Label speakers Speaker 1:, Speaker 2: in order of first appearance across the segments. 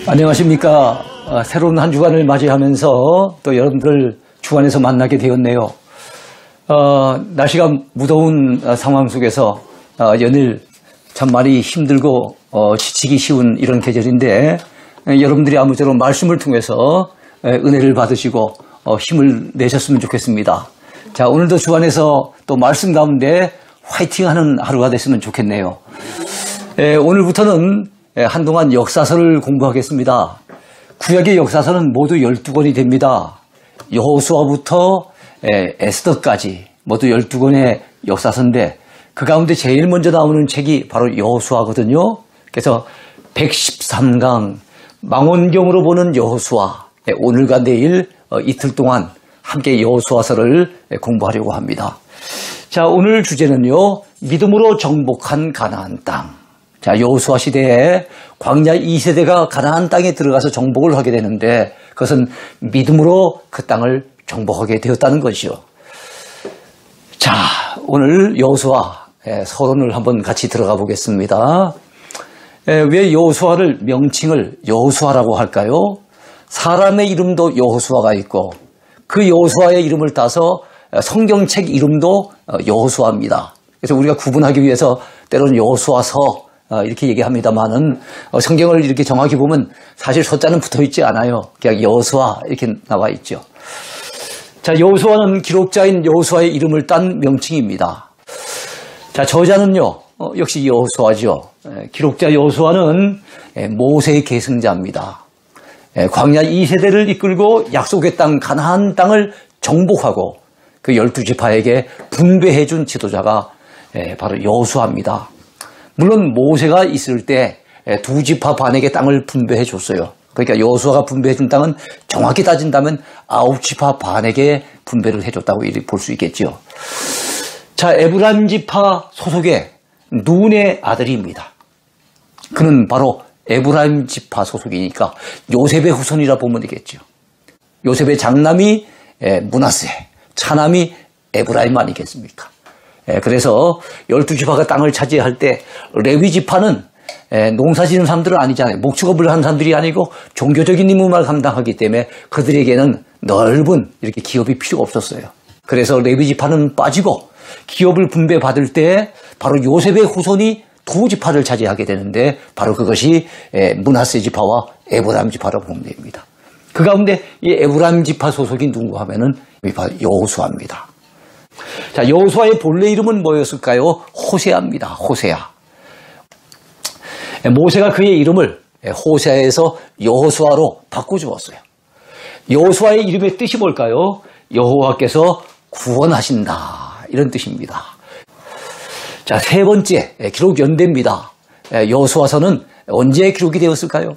Speaker 1: 안녕하십니까. 새로운 한 주간을 맞이하면서 또 여러분들 주간에서 만나게 되었네요. 날씨가 무더운 상황 속에서 연일 참 많이 힘들고 지치기 쉬운 이런 계절인데 여러분들이 아무쪼록 말씀을 통해서 은혜를 받으시고 힘을 내셨으면 좋겠습니다. 자, 오늘도 주간에서 또 말씀 가운데 화이팅하는 하루가 됐으면 좋겠네요. 오늘부터는 한동안 역사서를 공부하겠습니다. 구약의 역사서는 모두 12권이 됩니다. 여호수아부터 에스더까지 모두 12권의 역사서인데 그 가운데 제일 먼저 나오는 책이 바로 여호수아거든요. 그래서 113강 망원경으로 보는 여호수아, 오늘과 내일 이틀 동안 함께 여호수아서를 공부하려고 합니다. 자, 오늘 주제는요, 믿음으로 정복한 가나안 땅. 자, 여호수아 시대에 광야 2세대가 가나안 땅에 들어가서 정복을 하게 되는데 그것은 믿음으로 그 땅을 정복하게 되었다는 것이죠. 자, 오늘 여호수아 서론을 한번 같이 들어가 보겠습니다. 왜 여호수아를 명칭을 여호수아라고 할까요? 사람의 이름도 여호수아가 있고 그 여호수아의 이름을 따서 성경책 이름도 여호수아입니다. 그래서 우리가 구분하기 위해서 때로는 여호수아서 이렇게 얘기합니다만은 성경을 이렇게 정확히 보면 사실 소자는 붙어 있지 않아요. 그냥 여호수아 이렇게 나와 있죠. 자, 여호수아는 기록자인 여호수아의 이름을 딴 명칭입니다. 자, 저자는요 역시 여호수아죠. 기록자 여호수아는 모세의 계승자입니다. 광야 2세대를 이끌고 약속의 땅 가나안 땅을 정복하고 그 12지파에게 분배해 준 지도자가 바로 여호수아입니다. 물론 모세가 있을 때 2지파 반에게 땅을 분배해 줬어요. 그러니까 여호수아가 분배해 준 땅은 정확히 따진다면 9지파 반에게 분배를 해줬다고 볼 수 있겠죠. 자, 에브라임 지파 소속의 눈의 아들입니다. 그는 바로 에브라임 지파 소속이니까 요셉의 후손이라 보면 되겠죠. 요셉의 장남이 므낫세, 차남이 에브라임 아니겠습니까? 그래서 12지파가 땅을 차지할 때 레위 지파는 농사 지는 사람들은 아니잖아요. 목축업을 하는 사람들이 아니고 종교적인 임무만 감당하기 때문에 그들에게는 넓은 이렇게 기업이 필요가 없었어요. 그래서 레위 지파는 빠지고 기업을 분배받을 때 바로 요셉의 후손이 2지파를 차지하게 되는데 바로 그것이 므낫세 지파와 에브라임 지파라고 보면 됩니다. 그 가운데 이 에브라임 지파 소속이 누구 하면은 여호수아입니다. 자, 여호수아의 본래 이름은 뭐였을까요? 호세아입니다. 호세아. 모세가 그의 이름을 호세아에서 여호수아로 바꿔주었어요. 여호수아의 이름의 뜻이 뭘까요? 여호와께서 구원하신다, 이런 뜻입니다. 자, 세 번째 기록 연대입니다. 여호수아서는 언제 기록이 되었을까요?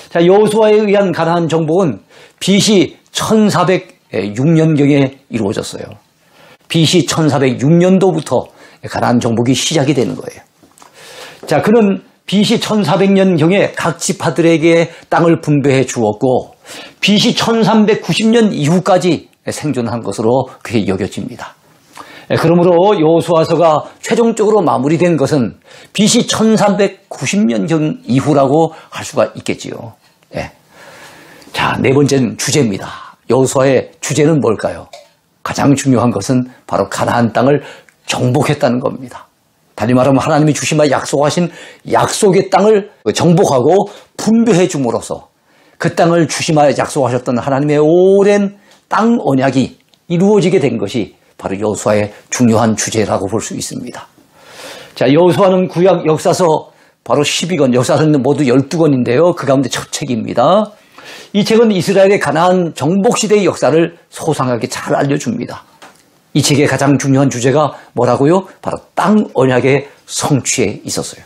Speaker 1: 자, 여호수아에 의한 가나안 정복은 BC 1406년경에 이루어졌어요. BC 1406년도부터 가나안 정복이 시작이 되는 거예요. 자, 그는 BC 1400년경에 각 지파들에게 땅을 분배해 주었고 BC 1390년 이후까지 생존한 것으로 그게 여겨집니다. 그러므로 여호수아서가 최종적으로 마무리된 것은 BC 1390년경 이후라고 할 수가 있겠지요. 자, 네 번째는 주제입니다. 여호수아의 주제는 뭘까요? 가장 중요한 것은 바로 가나안 땅을 정복했다는 겁니다. 다시 말하면 하나님이 주시마 약속하신 약속의 땅을 정복하고 분배해 줌으로써 그 땅을 주시마 약속하셨던 하나님의 오랜 땅 언약이 이루어지게 된 것이 바로 여호수아의 중요한 주제라고 볼 수 있습니다. 자, 여호수아는 구약 역사서 바로 12권, 역사서는 모두 12권인데요. 그 가운데 첫 책입니다. 이 책은 이스라엘의 가나안 정복시대의 역사를 소상하게 잘 알려줍니다. 이 책의 가장 중요한 주제가 뭐라고요? 바로 땅 언약의 성취에 있었어요.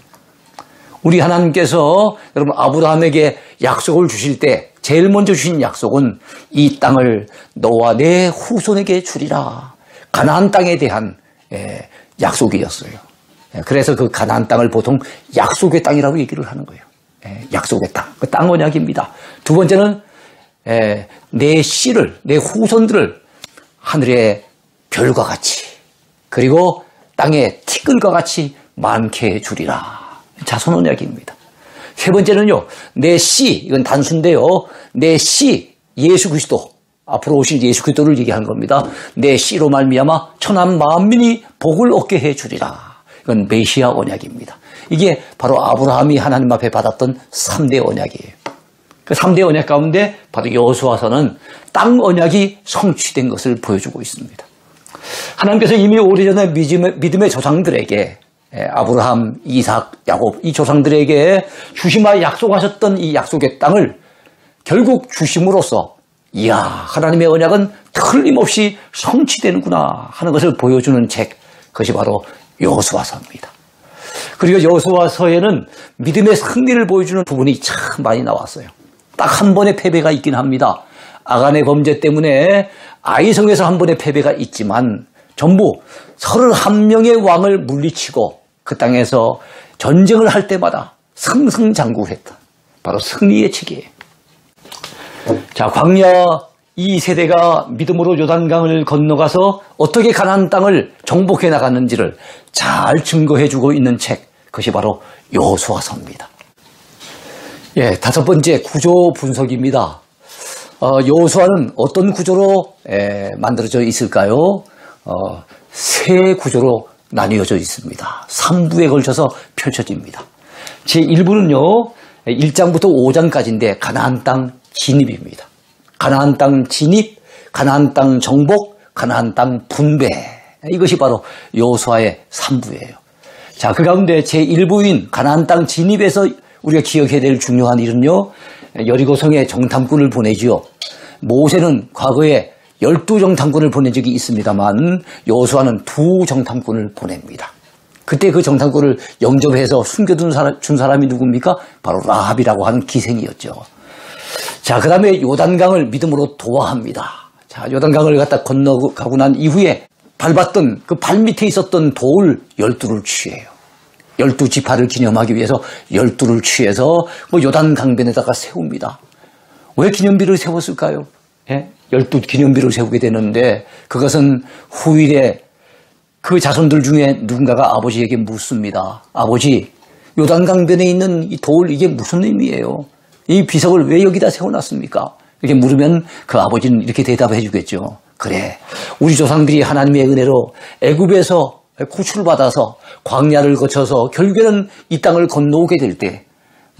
Speaker 1: 우리 하나님께서 여러분 아브라함에게 약속을 주실 때 제일 먼저 주신 약속은 이 땅을 너와 내 후손에게 주리라. 가나안 땅에 대한 약속이었어요. 그래서 그 가나안 땅을 보통 약속의 땅이라고 얘기를 하는 거예요. 약속의 땅, 그 땅 언약입니다. 두 번째는 내 씨를, 내 후손들을 하늘의 별과 같이 그리고 땅의 티끌과 같이 많게 해주리라. 자손 언약입니다. 세 번째는요, 내 씨, 이건 단수인데요. 내 씨, 예수 그리스도, 앞으로 오실 예수 그리스도를 얘기하는 겁니다. 내 씨로 말미암아 천한 만민이 복을 얻게 해주리라. 이건 메시아 언약입니다. 이게 바로 아브라함이 하나님 앞에 받았던 3대 언약이에요. 그 3대 언약 가운데 바로 여호수아서는 땅 언약이 성취된 것을 보여주고 있습니다. 하나님께서 이미 오래전에 믿음의 조상들에게 아브라함, 이삭, 야곱 이 조상들에게 주시마 약속하셨던 이 약속의 땅을 결국 주심으로써 이야 하나님의 언약은 틀림없이 성취되는구나 하는 것을 보여주는 책, 그것이 바로 여호수아서입니다. 그리고 여호수아서에는 믿음의 승리를 보여주는 부분이 참 많이 나왔어요. 딱 한 번의 패배가 있긴 합니다. 아간의 범죄 때문에 아이성에서 한 번의 패배가 있지만 전부 31명의 왕을 물리치고 그 땅에서 전쟁을 할 때마다 승승장구했다. 바로 승리의 책이에요. 자, 광야 이 세대가 믿음으로 요단강을 건너가서 어떻게 가나안 땅을 정복해 나갔는지를 잘 증거해주고 있는 책, 그것이 바로 여호수아서입니다. 예, 다섯 번째 구조 분석입니다. 여호수아는 어떤 구조로 만들어져 있을까요? 세 구조로 나뉘어져 있습니다. 3부에 걸쳐서 펼쳐집니다. 제1부는요, 1장부터 5장까지인데 가나안 땅 진입입니다. 가나안 땅 진입, 가나안 땅 정복, 가나안 땅 분배. 이것이 바로 여호수아의 3부예요. 자, 그 가운데 제1부인 가나안 땅 진입에서 우리가 기억해야 될 중요한 일은요, 여리고성에 정탐꾼을 보내지요. 모세는 과거에 12정탐꾼을 보낸 적이 있습니다만 여호수아는 2정탐꾼을 보냅니다. 그때 그 정탐꾼을 영접해서 숨겨둔 준 사람이 누굽니까? 바로 라합이라고 하는 기생이었죠. 자, 그 다음에 요단강을 믿음으로 도하합니다. 자, 요단강을 갖다 건너가고 난 이후에 밟았던 그 발밑에 있었던 돌 12를 취해요. 12지파를 기념하기 위해서 12를 취해서 요단 강변에다가 세웁니다. 왜 기념비를 세웠을까요? 예? 12기념비를 세우게 되는데 그것은 후일에 그 자손들 중에 누군가가 아버지에게 묻습니다. 아버지, 요단 강변에 있는 이 돌 이게 무슨 의미예요? 이 비석을 왜 여기다 세워놨습니까? 이렇게 물으면 그 아버지는 이렇게 대답해 주겠죠. 그래, 우리 조상들이 하나님의 은혜로 애굽에서 구출을 받아서 광야를 거쳐서 결국에는 이 땅을 건너오게 될 때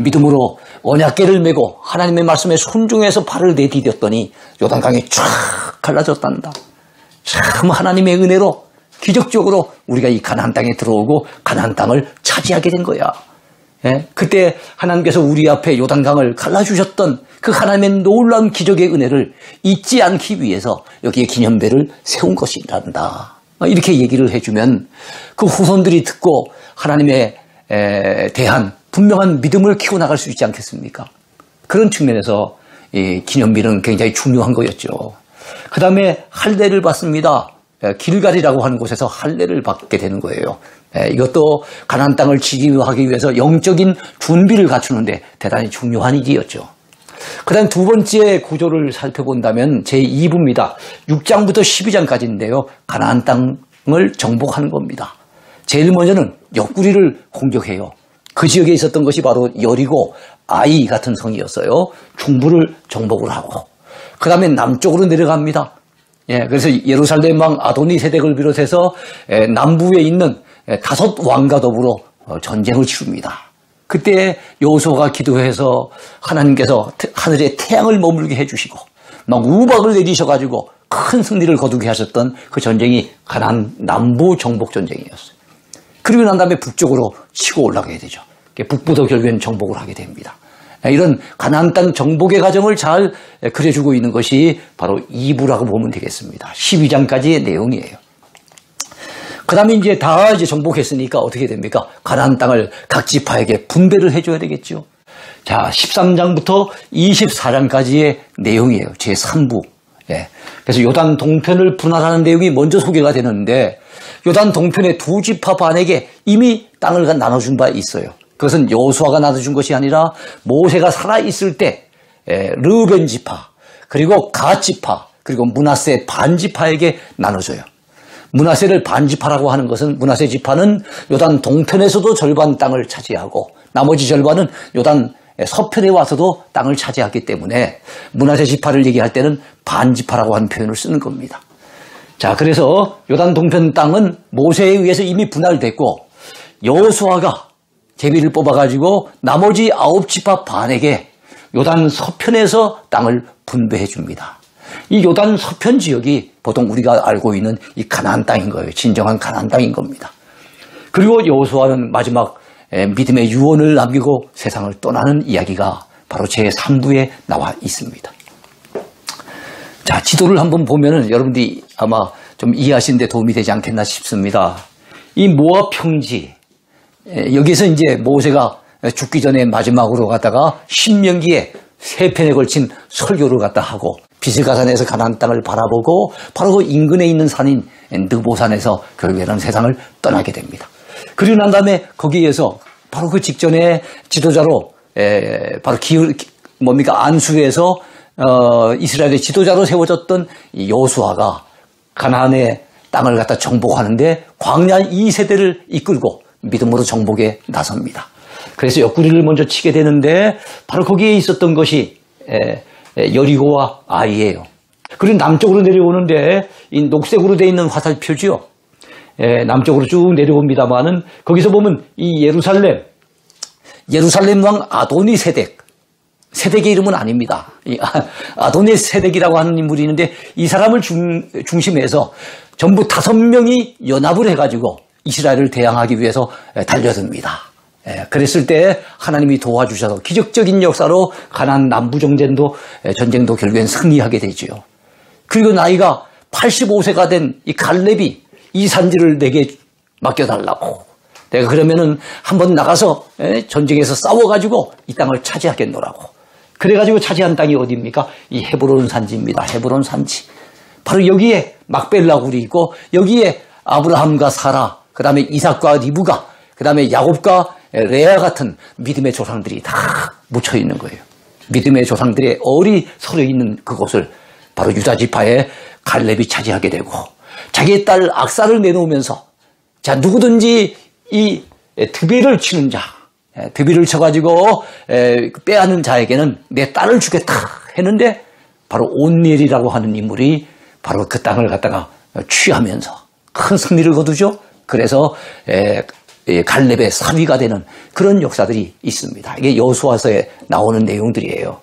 Speaker 1: 믿음으로 언약궤를 메고 하나님의 말씀에 순종해서 발을 내디뎠더니 요단강이 쫙 갈라졌단다. 참 하나님의 은혜로 기적적으로 우리가 이 가나안 땅에 들어오고 가나안 땅을 차지하게 된 거야. 예? 그때 하나님께서 우리 앞에 요단강을 갈라주셨던 그 하나님의 놀라운 기적의 은혜를 잊지 않기 위해서 여기에 기념배를 세운 것이란다. 이렇게 얘기를 해주면 그 후손들이 듣고 하나님에 대한 분명한 믿음을 키워나갈 수 있지 않겠습니까? 그런 측면에서 이 기념비는 굉장히 중요한 거였죠. 그 다음에 할례를 받습니다. 길갈이라고 하는 곳에서 할례를 받게 되는 거예요. 이것도 가나안 땅을 지키하기 위해서 영적인 준비를 갖추는데 대단히 중요한 일이었죠. 그 다음 두 번째 구조를 살펴본다면 제2부입니다. 6장부터 12장까지인데요. 가나안 땅을 정복하는 겁니다. 제일 먼저는 옆구리를 공격해요. 그 지역에 있었던 것이 바로 여리고 아이 같은 성이었어요. 중부를 정복을 하고 그 다음에 남쪽으로 내려갑니다. 예, 그래서 예루살렘 왕 아도니세덱을 비롯해서 남부에 있는 5 왕과 더불어 전쟁을 치릅니다. 그때 여호수아가 기도해서 하나님께서 하늘에 태양을 머물게 해주시고 막 우박을 내리셔가지고 큰 승리를 거두게 하셨던 그 전쟁이 가나안 남부 정복 전쟁이었어요. 그리고 난 다음에 북쪽으로 치고 올라가게 되죠. 북부도 결국엔 정복을 하게 됩니다. 이런 가나안 땅 정복의 과정을 잘 그려주고 있는 것이 바로 2부라고 보면 되겠습니다. 12장까지의 내용이에요. 그 다음에 이제 다 정복했으니까 어떻게 됩니까? 가나안 땅을 각 지파에게 분배를 해줘야 되겠죠. 자, 13장부터 24장까지의 내용이에요. 제3부. 예. 그래서 요단 동편을 분할하는 내용이 먼저 소개가 되는데 요단 동편의 2지파 반에게 이미 땅을 나눠준 바 있어요. 그것은 여호수아가 나눠준 것이 아니라 모세가 살아있을 때 르우벤 지파, 그리고 갓 지파, 그리고 므낫세 반 지파에게 나눠줘요. 므낫세를 반 지파라고 하는 것은 므낫세 지파는 요단 동편에서도 절반 땅을 차지하고 나머지 절반은 요단 서편에 와서도 땅을 차지했기 때문에 므낫세 지파를 얘기할 때는 반지파라고 하는 표현을 쓰는 겁니다. 자, 그래서 요단 동편 땅은 모세에 의해서 이미 분할됐고 여호수아가 제비를 뽑아가지고 나머지 9지파 반에게 요단 서편에서 땅을 분배해 줍니다. 이 요단 서편 지역이 보통 우리가 알고 있는 이 가나안 땅인 거예요. 진정한 가나안 땅인 겁니다. 그리고 여호수아는 마지막 믿음의 유언을 남기고 세상을 떠나는 이야기가 바로 제3부에 나와 있습니다. 자, 지도를 한번 보면은 여러분들이 아마 좀 이해하시는 데 도움이 되지 않겠나 싶습니다. 이 모압 평지, 여기서 이제 모세가 죽기 전에 마지막으로 갔다가 신명기에 3편에 걸친 설교를 갖다 하고 비스가산에서 가나안 땅을 바라보고 바로 그 인근에 있는 산인 느보산에서 결국에는 세상을 떠나게 됩니다. 그리고 난 다음에 거기에서 바로 그 직전에 지도자로 바로 안수에서 이스라엘의 지도자로 세워졌던 여호수아가 가나안의 땅을 갖다 정복하는데 광야 2세대를 이끌고 믿음으로 정복에 나섭니다. 그래서 옆구리를 먼저 치게 되는데 바로 거기에 있었던 것이 여리고와 아이예요. 그리고 남쪽으로 내려오는데 이 녹색으로 되어 있는 화살표지요. 남쪽으로 쭉 내려옵니다만은 거기서 보면 이 예루살렘 왕 아도니 세덱의 이름은 아닙니다. 아도니 세덱이라고 하는 인물이 있는데 이 사람을 중심해서 전부 5명이 연합을 해가지고 이스라엘을 대항하기 위해서 달려듭니다. 그랬을 때 하나님이 도와주셔서 기적적인 역사로 가나안 남부 전쟁도 결국엔 승리하게 되죠. 그리고 나이가 85세가 된 이 갈렙이 이 산지를 내게 맡겨달라고. 내가 그러면은 한번 나가서 전쟁에서 싸워가지고 이 땅을 차지하겠노라고. 그래가지고 차지한 땅이 어디입니까? 이 헤브론 산지입니다. 헤브론 산지. 바로 여기에 막벨라굴이 있고 여기에 아브라함과 사라, 그 다음에 이삭과 리브가, 그 다음에 야곱과 레아 같은 믿음의 조상들이 다 묻혀 있는 거예요. 믿음의 조상들의 얼이 서려 있는 그곳을 바로 유다 지파의 갈렙이 차지하게 되고 자기의 딸 악사를 내놓으면서 자 누구든지 이 드비를 치는 자, 드비를 쳐가지고 빼앗는 자에게는 내 딸을 주겠다 했는데 바로 온니엘이라고 하는 인물이 바로 그 땅을 갖다가 취하면서 큰 승리를 거두죠. 그래서 갈렙의 사위가 되는 그런 역사들이 있습니다. 이게 여호수아서에 나오는 내용들이에요.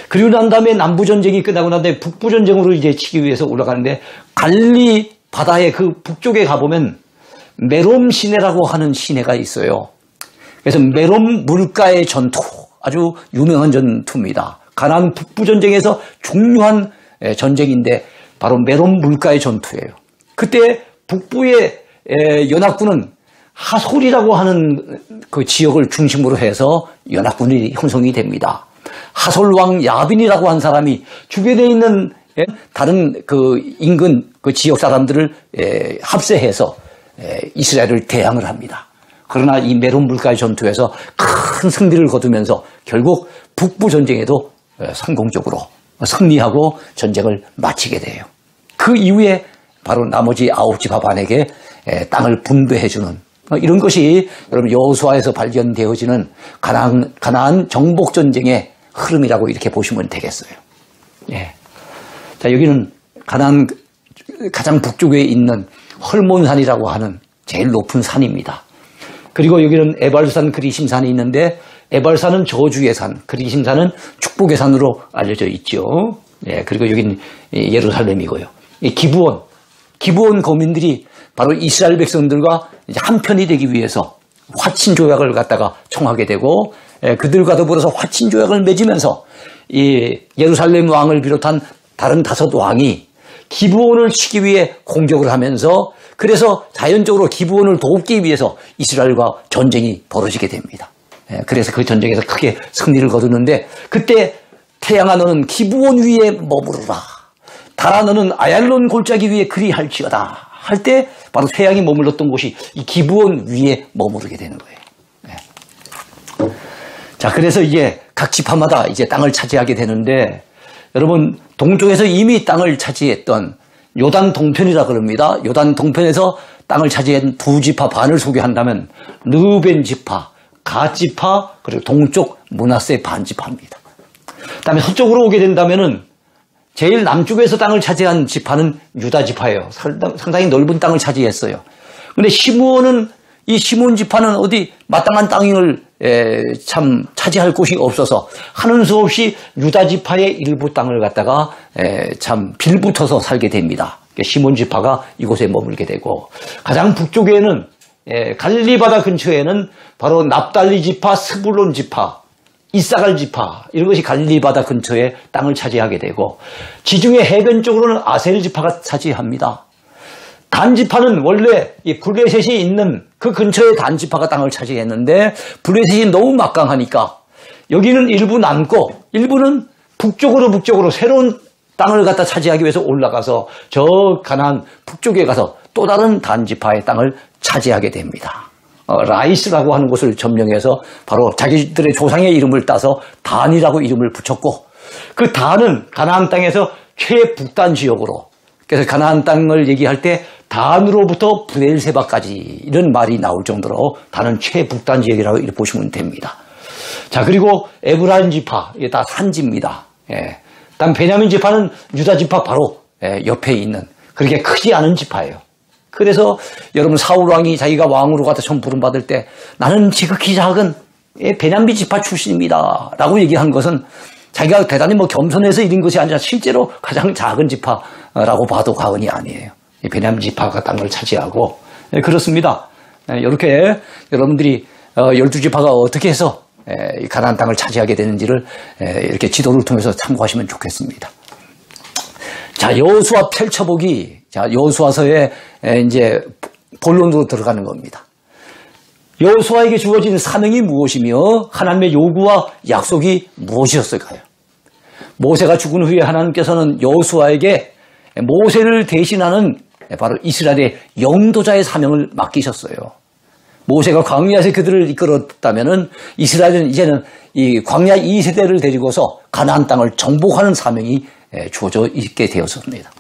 Speaker 1: 그리고 난 다음에 남부전쟁이 끝나고 난 다음에 북부전쟁으로 이제 치기 위해서 올라가는데 갈리 바다의 그 북쪽에 가보면 메롬 시내라고 하는 시내가 있어요. 그래서 메롬 물가의 전투, 아주 유명한 전투입니다. 가나안 북부전쟁에서 중요한 전쟁인데 바로 메롬 물가의 전투예요. 그때 북부의 연합군은 하솔이라고 하는 그 지역을 중심으로 해서 연합군이 형성이 됩니다. 하솔 왕 야빈이라고 한 사람이 주변에 있는 다른 그 인근 그 지역 사람들을 합세해서 이스라엘을 대항을 합니다. 그러나 이 메론 물가의 전투에서 큰 승리를 거두면서 결국 북부 전쟁에도 성공적으로 승리하고 전쟁을 마치게 돼요. 그 이후에 바로 나머지 9지파 반에게 땅을 분배해주는 이런 것이 여러분 여호수아에서 발견되어지는 가나안 정복 전쟁의 흐름이라고 이렇게 보시면 되겠어요. 예. 자, 여기는 가나안 가장 북쪽에 있는 헐몬산이라고 하는 제일 높은 산입니다. 그리고 여기는 에발산 그리심산이 있는데 에발산은 저주의 산, 그리심산은 축복의 산으로 알려져 있죠. 예, 그리고 여기는 예루살렘이고요. 기브온 거민들이 바로 이스라엘 백성들과 이제 한편이 되기 위해서 화친 조약을 갖다가 청하게 되고 그들과 더불어서 화친 조약을 맺으면서 이 예루살렘 왕을 비롯한 다른 5 왕이 기브온을 치기 위해 공격을 하면서 그래서 자연적으로 기브온을 돕기 위해서 이스라엘과 전쟁이 벌어지게 됩니다. 그래서 그 전쟁에서 크게 승리를 거두는데 그때 태양아 너는 기브온 위에 머무르라. 달아 너는 아얄론 골짜기 위에 그리할지어다. 할 때 바로 태양이 머물렀던 곳이 이 기브온 위에 머무르게 되는 거예요. 자, 그래서 이제 각 지파마다 이제 땅을 차지하게 되는데 여러분 동쪽에서 이미 땅을 차지했던 요단 동편이라 그럽니다. 요단 동편에서 땅을 차지한 2지파 반을 소개한다면 르벤 지파, 갓지파, 그리고 동쪽 므낫세 반지파입니다. 그다음에 서쪽으로 오게 된다면은 제일 남쪽에서 땅을 차지한 지파는 유다 지파예요. 상당히 넓은 땅을 차지했어요. 근데 시므온은 이 시므온 지파는 어디 마땅한 땅을 참 차지할 곳이 없어서 하는 수 없이 유다 지파의 일부 땅을 갖다가 참 빌붙어서 살게 됩니다. 시므온 지파가 이곳에 머물게 되고, 가장 북쪽에는 갈릴리 바다 근처에는 바로 납달리 지파, 스불론 지파, 이사갈 지파, 이런 것이 갈릴리 바다 근처에 땅을 차지하게 되고, 지중해 해변 쪽으로는 아셀 지파가 차지합니다. 단 지파는 원래 이 블레셋이 있는 그 근처에 단 지파가 땅을 차지했는데, 블레셋이 너무 막강하니까 여기는 일부 남고 일부는 북쪽으로 새로운 땅을 갖다 차지하기 위해서 올라가서 저 가나안 북쪽에 가서 또 다른 단 지파의 땅을 차지하게 됩니다. 라이스라고 하는 곳을 점령해서 바로 자기들의 조상의 이름을 따서 단이라고 이름을 붙였고, 그 단은 가나안 땅에서 최북단 지역으로, 그래서 가나안 땅을 얘기할 때 단으로부터 브엘세바까지 이런 말이 나올 정도로 단은 최북단 지역이라고 이렇게 보시면 됩니다. 자, 그리고 에브라임 지파, 이게 다 산지입니다. 다음 베냐민 지파는 유다 지파 바로 옆에 있는 그렇게 크지 않은 지파예요. 그래서 여러분 사울 왕이 자기가 왕으로 가다 처음 부름받을 때 나는 지극히 작은 베냐민 지파 출신입니다 라고 얘기한 것은 자기가 대단히 겸손해서 이런 것이 아니라 실제로 가장 작은 지파라고 봐도 과언이 아니에요. 베냐민 지파가 땅을 차지하고, 그렇습니다. 이렇게 여러분들이 12지파가 어떻게 해서 가나안 땅을 차지하게 되는지를 이렇게 지도를 통해서 참고하시면 좋겠습니다. 자, 여호수아 펼쳐보기. 자, 여호수아서에 이제 본론으로 들어가는 겁니다. 여호수아에게 주어진 사명이 무엇이며 하나님의 요구와 약속이 무엇이었을까요? 모세가 죽은 후에 하나님께서는 여호수아에게 모세를 대신하는 바로 이스라엘의 영도자의 사명을 맡기셨어요. 모세가 광야에서 그들을 이끌었다면은 이스라엘은 이제는 이 광야 2세대를 데리고서 가나안 땅을 정복하는 사명이 주어져 있게 되었습니다.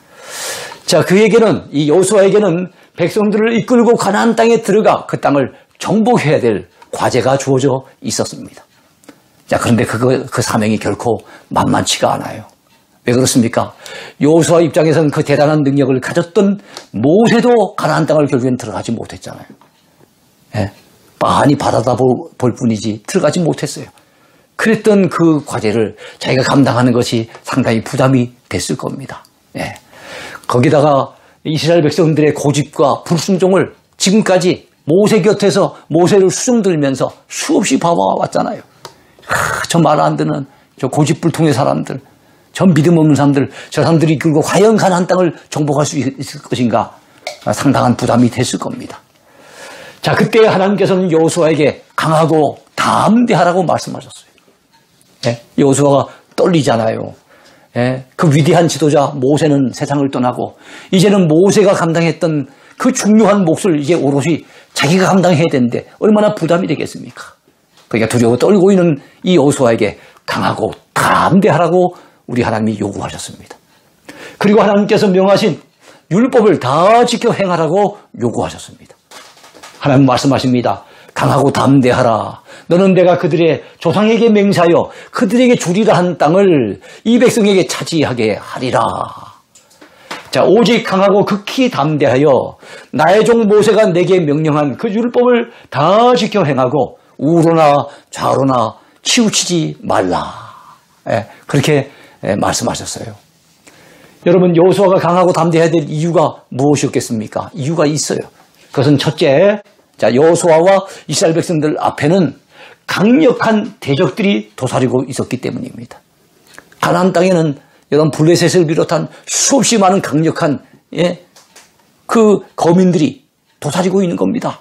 Speaker 1: 자, 그에게는, 이 여호수아에게는 백성들을 이끌고 가나안 땅에 들어가 그 땅을 정복해야 될 과제가 주어져 있었습니다. 자, 그런데 그 사명이 결코 만만치가 않아요. 왜 그렇습니까? 여호수아 입장에서는 그 대단한 능력을 가졌던 모세도 가나안 땅을 결국엔 들어가지 못했잖아요. 빤히 바라다 볼 뿐이지 들어가지 못했어요. 그랬던 그 과제를 자기가 감당하는 것이 상당히 부담이 됐을 겁니다. 거기다가 이스라엘 백성들의 고집과 불순종을 지금까지 모세 곁에서 모세를 수종들면서 수없이 봐왔잖아요. 저 말 안 듣는 저 고집불통의 사람들, 저 믿음 없는 사람들, 저 사람들이 이끌고 과연 가나안 땅을 정복할 수 있을 것인가, 상당한 부담이 됐을 겁니다. 자, 그때 하나님께서는 여호수아에게 강하고 담대하라고 말씀하셨어요. 여호수아가 떨리잖아요. 그 위대한 지도자 모세는 세상을 떠나고 이제는 모세가 감당했던 그 중요한 몫을 이제 오롯이 자기가 감당해야 되는데 얼마나 부담이 되겠습니까? 그러니까 두려워 떨고 있는 이 여호수아에게 강하고 담대하라고 우리 하나님이 요구하셨습니다. 그리고 하나님께서 명하신 율법을 다 지켜 행하라고 요구하셨습니다. 하나님 말씀하십니다. 강하고 담대하라. 너는 내가 그들의 조상에게 맹세하여 그들에게 주리라 한 땅을 이 백성에게 차지하게 하리라. 자, 오직 강하고 극히 담대하여 나의 종 모세가 내게 명령한 그 율법을 다 지켜 행하고 우로나 좌로나 치우치지 말라. 그렇게 말씀하셨어요. 여러분, 여호수아가 강하고 담대해야 될 이유가 무엇이었겠습니까? 이유가 있어요. 그것은 첫째, 자, 여호수아와 이스라엘 백성들 앞에는 강력한 대적들이 도사리고 있었기 때문입니다. 가나안 땅에는 여러분 블레셋을 비롯한 수없이 많은 강력한 그 거민들이 도사리고 있는 겁니다.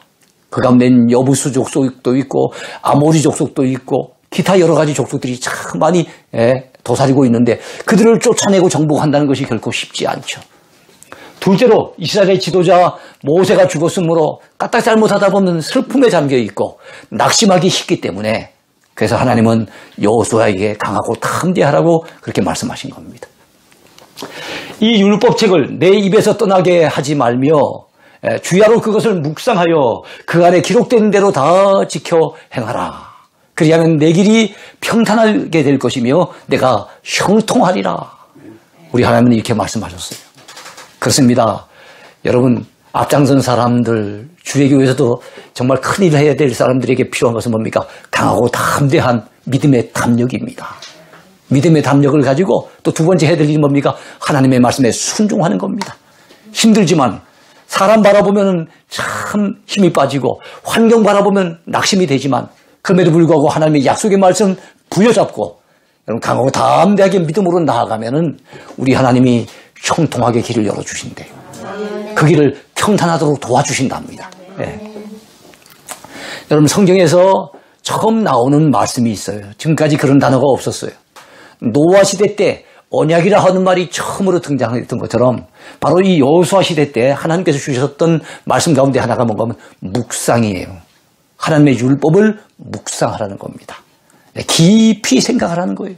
Speaker 1: 그 가운데는 여부수 족속도 있고 아모리 족속도 있고 기타 여러 가지 족속들이 참 많이 도사리고 있는데 그들을 쫓아내고 정복한다는 것이 결코 쉽지 않죠. 둘째로 이스라엘의 지도자 모세가 죽었으므로 까딱 잘못하다 보면 슬픔에 잠겨 있고 낙심하기 쉽기 때문에 그래서 하나님은 여호수아에게 강하고 담대하라고 그렇게 말씀하신 겁니다. 이 율법책을 내 입에서 떠나게 하지 말며 주야로 그것을 묵상하여 그 안에 기록된 대로 다 지켜 행하라. 그리하면 내 길이 평탄하게 될 것이며 내가 형통하리라. 우리 하나님은 이렇게 말씀하셨어요. 그렇습니다. 여러분, 앞장선 사람들, 주의 교회에서도 정말 큰일을 해야 될 사람들에게 필요한 것은 뭡니까? 강하고 담대한 믿음의 담력입니다. 믿음의 담력을 가지고 또 두 번째 해야 될 일이 뭡니까? 하나님의 말씀에 순종하는 겁니다. 힘들지만 사람 바라보면 참 힘이 빠지고 환경 바라보면 낙심이 되지만 그럼에도 불구하고 하나님의 약속의 말씀 부여잡고 여러분 강하고 담대하게 믿음으로 나아가면은 우리 하나님이 형통하게 길을 열어주신대요. 그 길을 평탄하도록 도와주신답니다. 네. 여러분 성경에서 처음 나오는 말씀이 있어요. 지금까지 그런 단어가 없었어요. 노아 시대 때 언약이라 하는 말이 처음으로 등장했던 것처럼 바로 이 여호수아 시대 때 하나님께서 주셨던 말씀 가운데 하나가 뭔가 하면 묵상이에요. 하나님의 율법을 묵상하라는 겁니다. 깊이 생각하라는 거예요.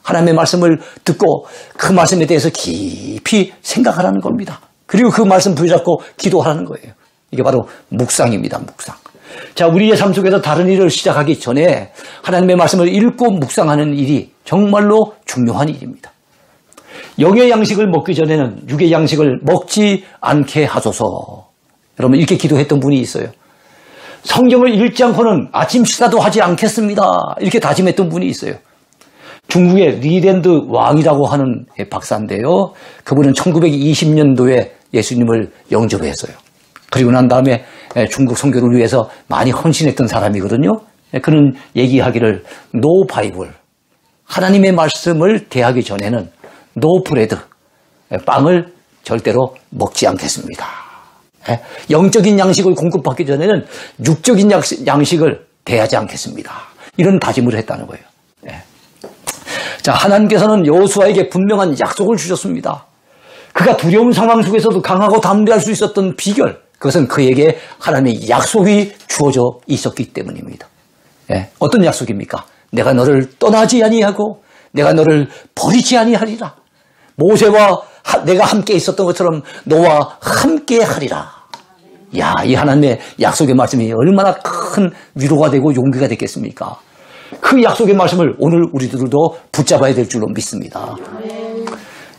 Speaker 1: 하나님의 말씀을 듣고 그 말씀에 대해서 깊이 생각하라는 겁니다. 그리고 그 말씀 부여잡고 기도하라는 거예요. 이게 바로 묵상입니다. 묵상. 자, 우리의 삶 속에서 다른 일을 시작하기 전에 하나님의 말씀을 읽고 묵상하는 일이 정말로 중요한 일입니다. 영의 양식을 먹기 전에는 육의 양식을 먹지 않게 하소서. 여러분 이렇게 기도했던 분이 있어요. 성경을 읽지 않고는 아침 식사도 하지 않겠습니다. 이렇게 다짐했던 분이 있어요. 중국의 리랜드 왕이라고 하는 박사인데요. 그분은 1920년도에 예수님을 영접했어요. 그리고 난 다음에 중국 선교를 위해서 많이 헌신했던 사람이거든요. 그는 얘기하기를 노 바이블, 하나님의 말씀을 대하기 전에는 노 브레드, 빵을 절대로 먹지 않겠습니다. 영적인 양식을 공급받기 전에는 육적인 양식을 대하지 않겠습니다. 이런 다짐을 했다는 거예요. 자, 하나님께서는 여호수아에게 분명한 약속을 주셨습니다. 그가 두려운 상황 속에서도 강하고 담대할 수 있었던 비결, 그것은 그에게 하나님의 약속이 주어져 있었기 때문입니다. 어떤 약속입니까? 내가 너를 떠나지 아니하고 내가 너를 버리지 아니하리라. 모세와 내가 함께 있었던 것처럼 너와 함께 하리라. 야, 이 하나님의 약속의 말씀이 얼마나 큰 위로가 되고 용기가 됐겠습니까? 그 약속의 말씀을 오늘 우리들도 붙잡아야 될 줄로 믿습니다.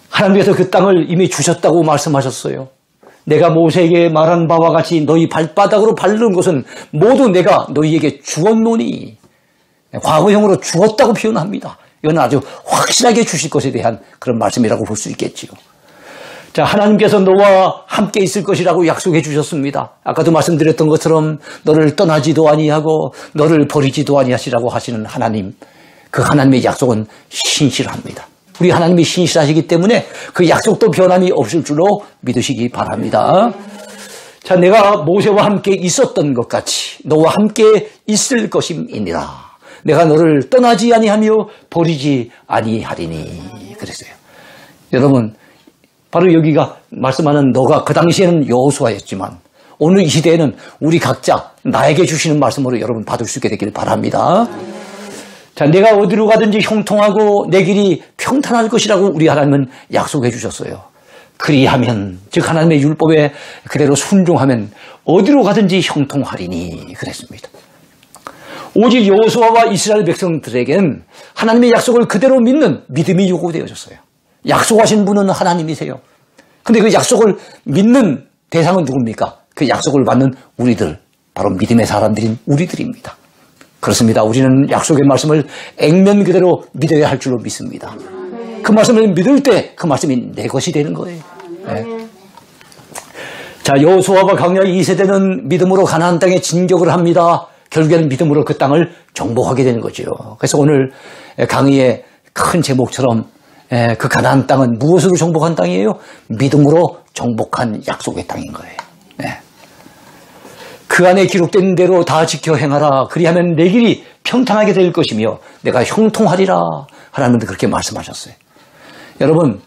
Speaker 1: 하나님께서 그 땅을 이미 주셨다고 말씀하셨어요. 내가 모세에게 말한 바와 같이 너희 발바닥으로 밟는 것은 모두 내가 너희에게 주었노니. 과거형으로 주었다고 표현합니다. 이건 아주 확실하게 주실 것에 대한 그런 말씀이라고 볼 수 있겠지요. 자, 하나님께서 너와 함께 있을 것이라고 약속해 주셨습니다. 아까도 말씀드렸던 것처럼 너를 떠나지도 아니하고 너를 버리지도 아니하시라고 하시는 하나님, 그 하나님의 약속은 신실합니다. 우리 하나님이 신실하시기 때문에 그 약속도 변함이 없을 줄로 믿으시기 바랍니다. 자, 내가 모세와 함께 있었던 것 같이 너와 함께 있을 것임이니라. 내가 너를 떠나지 아니하며 버리지 아니하리니. 그랬어요. 여러분, 바로 여기가 말씀하는 너가 그 당시에는 여호수아였지만 오늘 이 시대에는 우리 각자 나에게 주시는 말씀으로 여러분 받을 수 있게 되길 바랍니다. 자, 내가 어디로 가든지 형통하고 내 길이 평탄할 것이라고 우리 하나님은 약속해 주셨어요. 그리하면, 즉 하나님의 율법에 그대로 순종하면 어디로 가든지 형통하리니 그랬습니다. 오직 여호수아와 이스라엘 백성들에게는 하나님의 약속을 그대로 믿는 믿음이 요구되어졌어요. 약속하신 분은 하나님이세요. 근데 그 약속을 믿는 대상은 누굽니까? 그 약속을 받는 우리들, 바로 믿음의 사람들인 우리들입니다. 그렇습니다. 우리는 약속의 말씀을 액면 그대로 믿어야 할 줄로 믿습니다. 그 말씀을 믿을 때 그 말씀이 내 것이 되는 거예요. 네. 자, 여호수아와 강야 2세대는 믿음으로 가나안 땅에 진격을 합니다. 결국에는 믿음으로 그 땅을 정복하게 되는 거죠. 그래서 오늘 강의의 큰 제목처럼 그 가나안 땅은 무엇으로 정복한 땅이에요? 믿음으로 정복한 약속의 땅인 거예요. 네. 그 안에 기록된 대로 다 지켜 행하라. 그리하면 내 길이 평탄하게 될 것이며 내가 형통하리라. 하나님도 그렇게 말씀하셨어요. 여러분,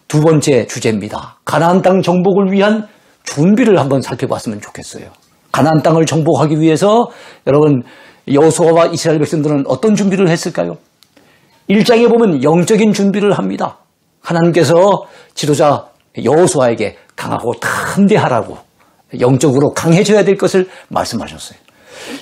Speaker 1: 두 번째 주제입니다. 가나안 땅 정복을 위한 준비를 한번 살펴봤으면 좋겠어요. 가나안 땅을 정복하기 위해서 여러분 여호수아와 이스라엘 백성들은 어떤 준비를 했을까요? 1장에 보면 영적인 준비를 합니다. 하나님께서 지도자 여호수아에게 강하고 담대하라고 영적으로 강해져야 될 것을 말씀하셨어요.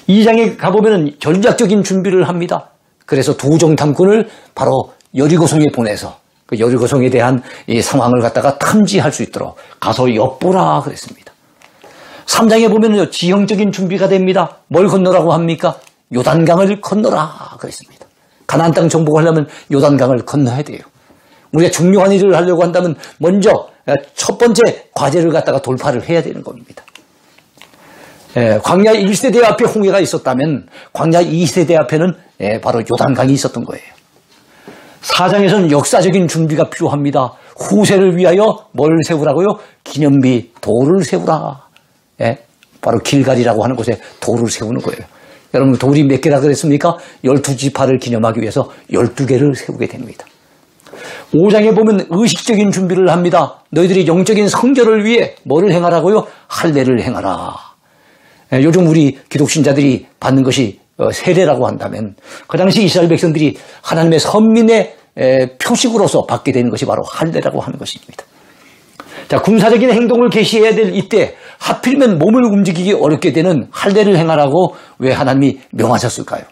Speaker 1: 2장에 가보면 전략적인 준비를 합니다. 그래서 도정탐꾼을 바로 여리고성에 보내서 그 여리고성에 대한 이 상황을 갖다가 탐지할 수 있도록 가서 엿보라 그랬습니다. 3장에 보면 지형적인 준비가 됩니다. 뭘 건너라고 합니까? 요단강을 건너라 그랬습니다. 가나안 땅 정복하려면 요단강을 건너야 돼요. 우리가 중요한 일을 하려고 한다면 먼저 첫 번째 과제를 갖다가 돌파를 해야 되는 겁니다. 광야 1세대 앞에 홍해가 있었다면 광야 2세대 앞에는 바로 요단강이 있었던 거예요. 4장에서는 역사적인 준비가 필요합니다. 후세를 위하여 뭘 세우라고요? 기념비 돌을 세우라. 바로 길갈이라고 하는 곳에 돌을 세우는 거예요. 여러분 돌이 몇 개라 그랬습니까? 12지파를 기념하기 위해서 12개를 세우게 됩니다. 5장에 보면 의식적인 준비를 합니다. 너희들이 영적인 성결을 위해 뭐를 행하라고요? 할례를 행하라. 요즘 우리 기독신자들이 받는 것이 세례라고 한다면 그 당시 이스라엘 백성들이 하나님의 선민의 표식으로서 받게 되는 것이 바로 할례라고 하는 것입니다. 자, 군사적인 행동을 개시해야 될 이때 하필이면 몸을 움직이기 어렵게 되는 할례를 행하라고 왜 하나님이 명하셨을까요?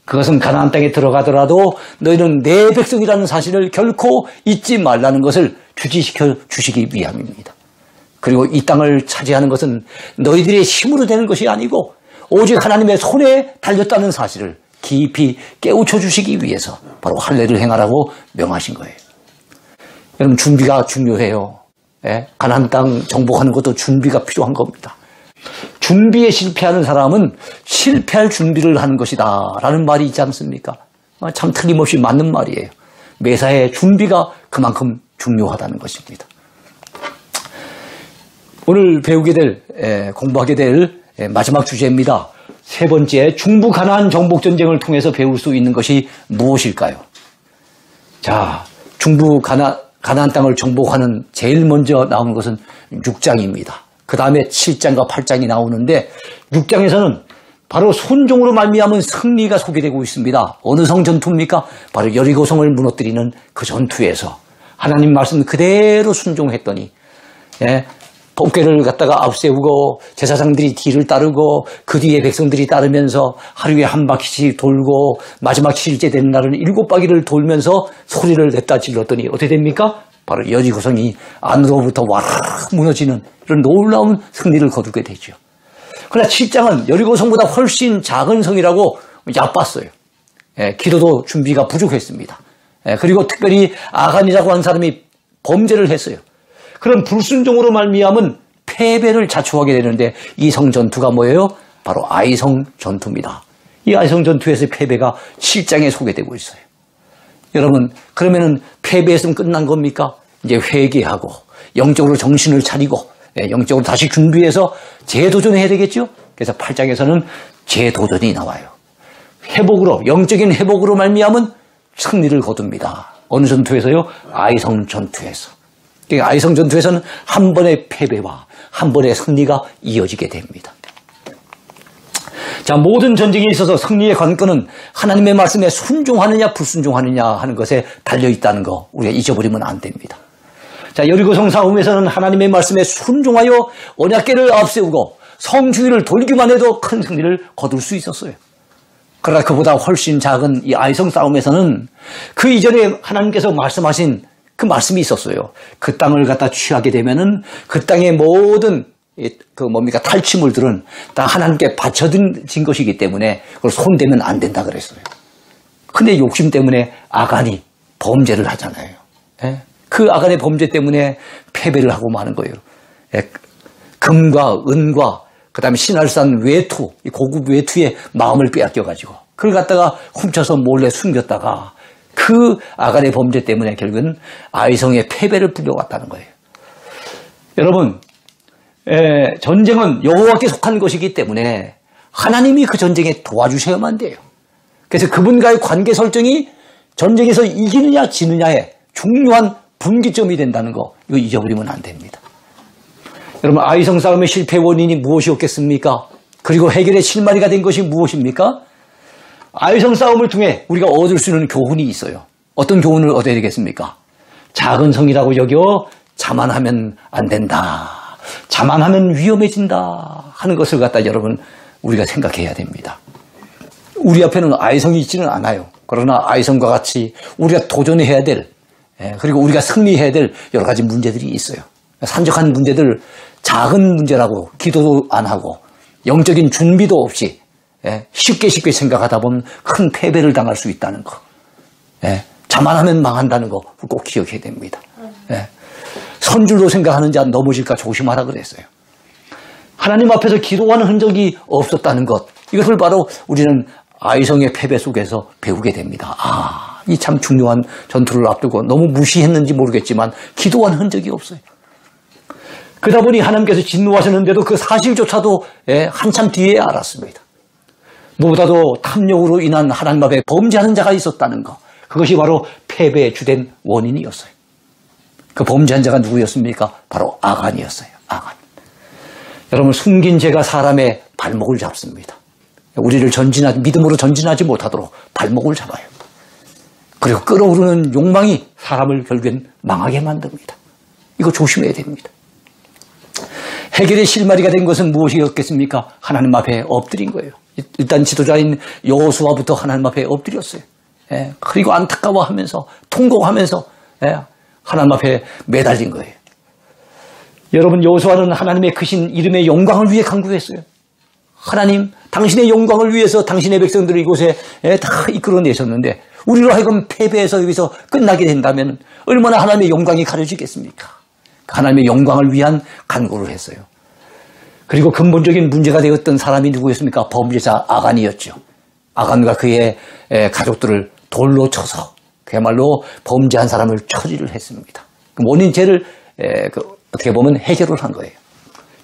Speaker 1: 그것은 가나안 땅에 들어가더라도 너희는 내 백성이라는 사실을 결코 잊지 말라는 것을 주지시켜 주시기 위함입니다. 그리고 이 땅을 차지하는 것은 너희들의 힘으로 되는 것이 아니고 오직 하나님의 손에 달렸다는 사실을 깊이 깨우쳐 주시기 위해서 바로 할례를 행하라고 명하신 거예요. 여러분 준비가 중요해요. 가나안 땅 정복하는 것도 준비가 필요한 겁니다. 준비에 실패하는 사람은 실패할 준비를 하는 것이다 라는 말이 있지 않습니까? 참 틀림없이 맞는 말이에요. 매사에 준비가 그만큼 중요하다는 것입니다. 오늘 배우게 될 공부하게 될 마지막 주제입니다. 세 번째, 중부 가나안 정복 전쟁을 통해서 배울 수 있는 것이 무엇일까요? 자, 중부 가나안 땅을 정복하는 제일 먼저 나오는 것은 6장입니다. 그 다음에 7장과 8장이 나오는데 6장에서는 바로 순종으로 말미암은 승리가 소개되고 있습니다. 어느 성 전투입니까? 바로 여리고성을 무너뜨리는 그 전투에서 하나님 말씀 그대로 순종했더니 번개를 갖다가 앞세우고 제사장들이 뒤를 따르고 그 뒤에 백성들이 따르면서 하루에 한 바퀴씩 돌고 마지막 7째 되는 날은 7바퀴를 돌면서 소리를 냈다 질렀더니 어떻게 됩니까? 바로 여리고성이 안으로부터 와르르 무너지는 이런 놀라운 승리를 거두게 되죠. 그러나 7장은 여리고성보다 훨씬 작은 성이라고 얕봤어요. 기도도 준비가 부족했습니다. 그리고 특별히 아간이라고 하는 사람이 범죄를 했어요. 그런 불순종으로 말미암은 패배를 자초하게 되는데 이 성 전투가 뭐예요? 바로 아이성 전투입니다. 이 아이성 전투에서의 패배가 7장에 소개되고 있어요. 여러분 그러면은 패배했으면 끝난 겁니까? 이제 회개하고 영적으로 정신을 차리고 영적으로 다시 준비해서 재도전해야 되겠죠? 그래서 8장에서는 재도전이 나와요. 회복으로 영적인 회복으로 말미암은 승리를 거둡니다. 어느 전투에서요? 아이성 전투에서. 아이성 전투에서는 한 번의 패배와 한 번의 승리가 이어지게 됩니다. 자, 모든 전쟁에 있어서 승리의 관건은 하나님의 말씀에 순종하느냐 불순종하느냐 하는 것에 달려있다는 거 우리가 잊어버리면 안 됩니다. 자, 여리고성 싸움에서는 하나님의 말씀에 순종하여 언약궤를 앞세우고 성주의를 돌기만 해도 큰 승리를 거둘 수 있었어요. 그러나 그보다 훨씬 작은 이 아이성 싸움에서는 그 이전에 하나님께서 말씀하신 그 말씀이 있었어요. 그 땅을 갖다 취하게 되면은 그 땅의 모든 탈취물들은 다 하나님께 바쳐진 것이기 때문에 그걸 손대면 안 된다 그랬어요. 근데 욕심 때문에 아간이 범죄를 하잖아요. 그 아간의 범죄 때문에 패배를 하고 마는 거예요. 금과 은과 그다음에 신할산 외투, 고급 외투의 마음을 빼앗겨가지고 그걸 갖다가 훔쳐서 몰래 숨겼다가 그 아간의 범죄 때문에 결국은 아이성의 패배를 불려왔다는 거예요. 여러분, 전쟁은 여호와께 속한 것이기 때문에 하나님이 그 전쟁에 도와주셔야만 돼요. 그래서 그분과의 관계 설정이 전쟁에서 이기느냐 지느냐의 중요한 분기점이 된다는 거 이거 잊어버리면 안 됩니다. 여러분 아이성 싸움의 실패 원인이 무엇이었겠습니까? 그리고 해결의 실마리가 된 것이 무엇입니까? 아이성 싸움을 통해 우리가 얻을 수 있는 교훈이 있어요. 어떤 교훈을 얻어야 되겠습니까? 작은 성이라고 여겨 자만하면 안 된다. 자만하면 위험해진다 하는 것을 갖다 여러분 우리가 생각해야 됩니다. 우리 앞에는 아이성이 있지는 않아요. 그러나 아이성과 같이 우리가 도전해야 될, 그리고 우리가 승리해야 될 여러 가지 문제들이 있어요. 산적한 문제들, 작은 문제라고 기도도 안 하고 영적인 준비도 없이 쉽게 생각하다 보면 큰 패배를 당할 수 있다는 거. 자만하면 망한다는 거 꼭 기억해야 됩니다. 선줄로 생각하는 자 넘어질까 조심하라 그랬어요. 하나님 앞에서 기도하는 흔적이 없었다는 것, 이것을 바로 우리는 아이성의 패배 속에서 배우게 됩니다. 이 참 중요한 전투를 앞두고 너무 무시했는지 모르겠지만 기도한 흔적이 없어요. 그러다 보니 하나님께서 진노하셨는데도 그 사실조차도 한참 뒤에 알았습니다. 무엇보다도 탐욕으로 인한 하나님 앞에 범죄하는 자가 있었다는 것, 그것이 바로 패배의 주된 원인이었어요. 그 범죄한 자가 누구였습니까? 바로 아간이었어요. 아간. 여러분, 숨긴 죄가 사람의 발목을 잡습니다. 우리를 믿음으로 전진하지 못하도록 발목을 잡아요. 그리고 끓어오르는 욕망이 사람을 결국엔 망하게 만듭니다. 이거 조심해야 됩니다. 해결의 실마리가 된 것은 무엇이었겠습니까? 하나님 앞에 엎드린 거예요. 일단 지도자인 여호수아부터 하나님 앞에 엎드렸어요. 그리고 안타까워하면서 통곡하면서 하나님 앞에 매달린 거예요. 여러분, 여호수아는 하나님의 크신 이름의 영광을 위해 간구했어요. 하나님, 당신의 영광을 위해서 당신의 백성들을 이곳에 다 이끌어내셨는데 우리로 하여금 패배해서 여기서 끝나게 된다면 얼마나 하나님의 영광이 가려지겠습니까? 하나님의 영광을 위한 간구를 했어요. 그리고 근본적인 문제가 되었던 사람이 누구였습니까? 범죄자 아간이었죠. 아간과 그의 가족들을 돌로 쳐서 그야말로 범죄한 사람을 처리를 했습니다. 원인죄를 어떻게 보면 해결을 한 거예요.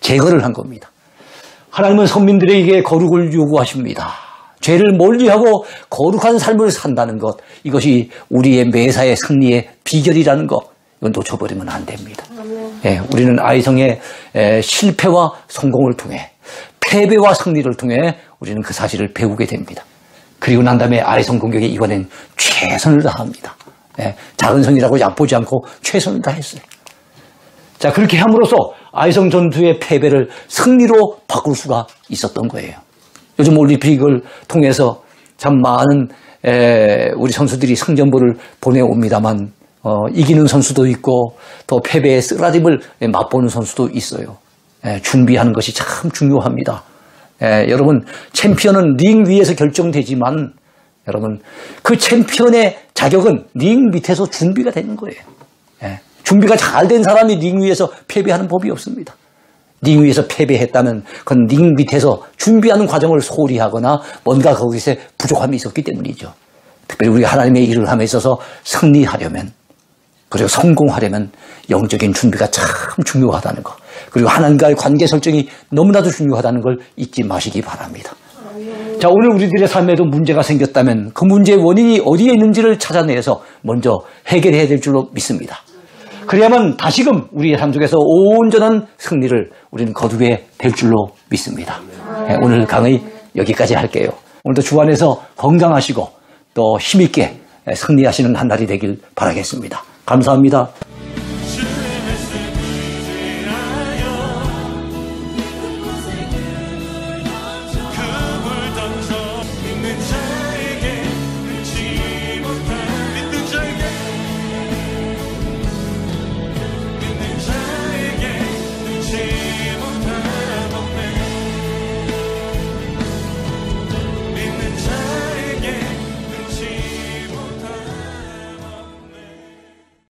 Speaker 1: 제거를 한 겁니다. 하나님은 선민들에게 거룩을 요구하십니다. 죄를 멀리하고 거룩한 삶을 산다는 것, 이것이 우리의 매사의 승리의 비결이라는 것, 이건 놓쳐버리면 안 됩니다. 우리는 아이성의 실패와 성공을 통해, 패배와 승리를 통해 우리는 그 사실을 배우게 됩니다. 그리고 난 다음에 아이성 공격에 이번엔 최선을 다합니다. 작은 성이라고 얕보지 않고 최선을 다했어요. 자, 그렇게 함으로써 아이성 전투의 패배를 승리로 바꿀 수가 있었던 거예요. 요즘 올림픽을 통해서 참 많은 우리 선수들이 승전보를 보내옵니다만 이기는 선수도 있고 또 패배의 쓰라림을 맛보는 선수도 있어요. 준비하는 것이 참 중요합니다. 여러분, 챔피언은 링 위에서 결정되지만 여러분, 그 챔피언의 자격은 링 밑에서 준비가 되는 거예요. 준비가 잘 된 사람이 링 위에서 패배하는 법이 없습니다. 링 위에서 패배했다면 그건 링 밑에서 준비하는 과정을 소홀히 하거나 뭔가 거기서 부족함이 있었기 때문이죠. 특별히 우리가 하나님의 일을 함에 있어서 승리하려면, 그리고 성공하려면 영적인 준비가 참 중요하다는 것, 그리고 하나님과의 관계 설정이 너무나도 중요하다는 걸 잊지 마시기 바랍니다. 자, 오늘 우리들의 삶에도 문제가 생겼다면 그 문제의 원인이 어디에 있는지를 찾아내서 먼저 해결해야 될 줄로 믿습니다. 그래야만 다시금 우리의 삶 속에서 온전한 승리를 우리는 거두게 될 줄로 믿습니다. 오늘 강의 여기까지 할게요. 오늘도 주 안에서 건강하시고 또 힘있게 승리하시는 한 날이 되길 바라겠습니다. 감사합니다.